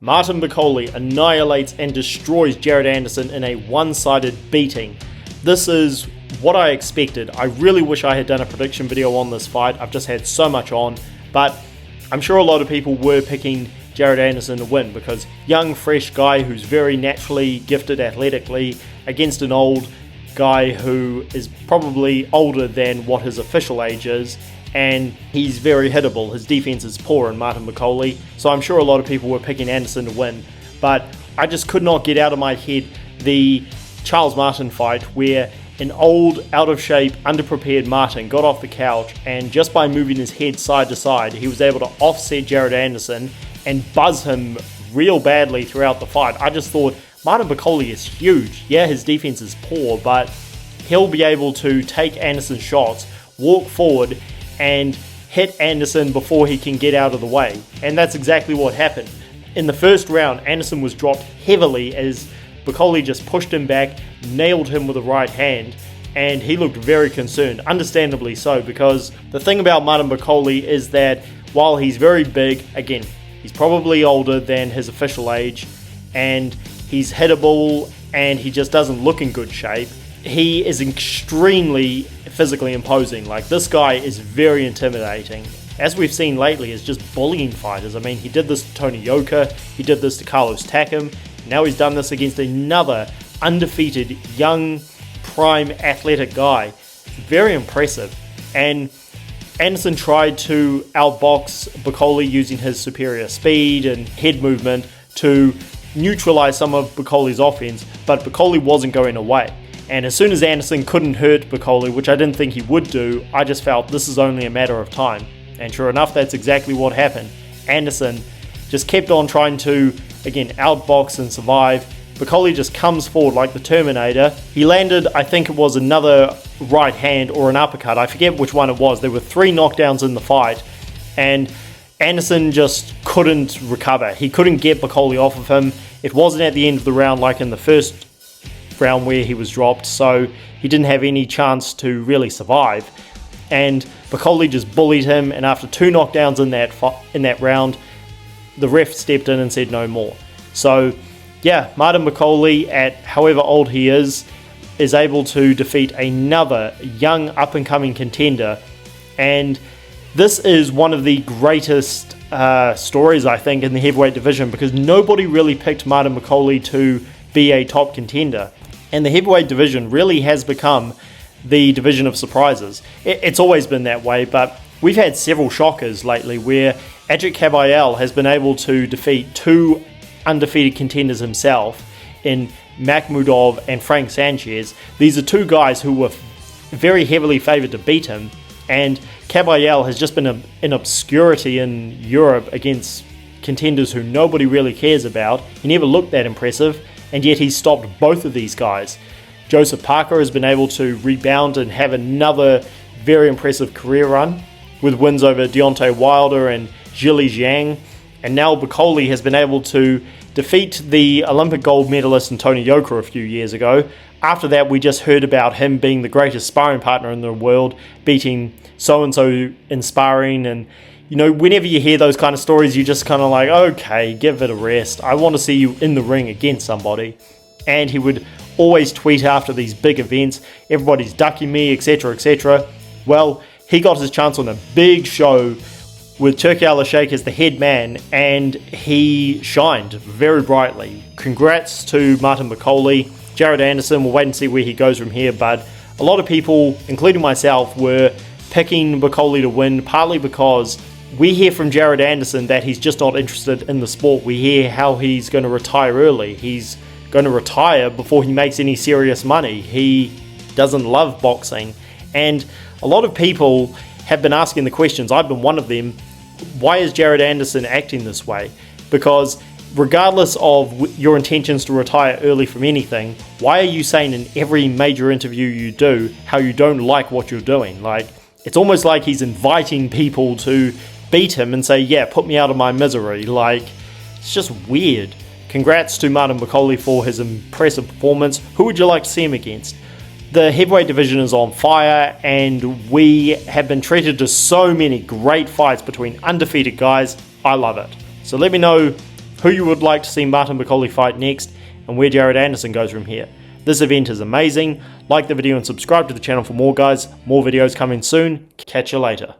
Martin Bakole annihilates and destroys Jared Anderson in a one-sided beating. This is what I expected. I really wish I had done a prediction video on this fight. I've just had so much on, but I'm sure a lot of people were picking Jared Anderson to win because young, fresh guy who's very naturally gifted athletically against an old guy who is probably older than what his official age is, and he's very hittable. His defense is poor in Martin Bakole, so I'm sure a lot of people were picking Anderson to win, but I just could not get out of my head the Charles Martin fight where an old, out-of-shape, underprepared Martin got off the couch and just by moving his head side to side, he was able to offset Jared Anderson and buzz him real badly throughout the fight. I just thought, Martin Bakole is huge. Yeah, his defense is poor, but he'll be able to take Anderson's shots, walk forward, and hit Anderson before he can get out of the way. And that's exactly what happened. In the first round, Anderson was dropped heavily as Bakole just pushed him back, nailed him with a right hand, and he looked very concerned, understandably so, because the thing about Martin Bakole is that while he's very big, again, he's probably older than his official age, and he's hittable, and he just doesn't look in good shape. He is extremely physically imposing. Like, this guy is very intimidating. As we've seen lately, is just bullying fighters. I mean, he did this to Tony Yoka, he did this to Carlos Takam, now he's done this against another undefeated, young, prime, athletic guy. Very impressive. And Anderson tried to outbox Bakole using his superior speed and head movement to neutralize some of Bakole's offense, but Bakole wasn't going away. And as soon as Anderson couldn't hurt Bakole, which I didn't think he would do, I just felt this is only a matter of time. And sure enough, that's exactly what happened. Anderson just kept on trying to, again, outbox and survive. Bakole just comes forward like the Terminator. He landed, I think it was another right hand or an uppercut. I forget which one it was. There were 3 knockdowns in the fight, and Anderson just couldn't recover. He couldn't get Bakole off of him. It wasn't at the end of the round like in the first round where he was dropped, so he didn't have any chance to really survive. And Bakole just bullied him, and after 2 knockdowns in that round, the ref stepped in and said no more. So yeah, Martin Bakole, at however old he is able to defeat another young up-and-coming contender, and this is one of the greatest stories, I think, in the heavyweight division, because nobody really picked Martin Bakole to be a top contender. And the heavyweight division really has become the division of surprises. It's always been that way, but we've had several shockers lately where Ajit Kabayel has been able to defeat 2 undefeated contenders himself in Makhmudov and Frank Sanchez. These are 2 guys who were very heavily favoured to beat him, and Kabayel has just been in obscurity in Europe against contenders who nobody really cares about. He never looked that impressive, and yet he's stopped both of these guys. Joseph Parker has been able to rebound and have another very impressive career run with wins over Deontay Wilder and Zhili Zhang, and now Bakole has been able to defeat the Olympic gold medalist Tony Yoka a few years ago. After that, we just heard about him being the greatest sparring partner in the world, beating so-and-so in sparring, and you know, whenever you hear those kind of stories, you're just kind of like, okay, give it a rest. I want to see you in the ring against somebody. And he would always tweet after these big events, everybody's ducking me, etc., etc. Well, he got his chance on a big show with Turki Al-Sheikh as the head man, and he shined very brightly. Congrats to Martin Bakole. Jared Anderson, we'll wait and see where he goes from here, but a lot of people, including myself, were picking Bakole to win, partly because we hear from Jared Anderson that he's just not interested in the sport. We hear how he's going to retire early. He's going to retire before he makes any serious money. He doesn't love boxing. And a lot of people have been asking the questions, I've been one of them, why is Jared Anderson acting this way? Because regardless of your intentions to retire early from anything, why are you saying in every major interview you do how you don't like what you're doing? Like, it's almost like he's inviting people to beat him and say, yeah, put me out of my misery. Like, it's just weird. Congrats to Martin Bakole for his impressive performance. Who would you like to see him against? The heavyweight division is on fire, and we have been treated to so many great fights between undefeated guys. I love it. So let me know who you would like to see Martin Bakole fight next, and where Jared Anderson goes from here. This event is amazing. Like the video and subscribe to the channel for more, guys. More videos coming soon. Catch you later.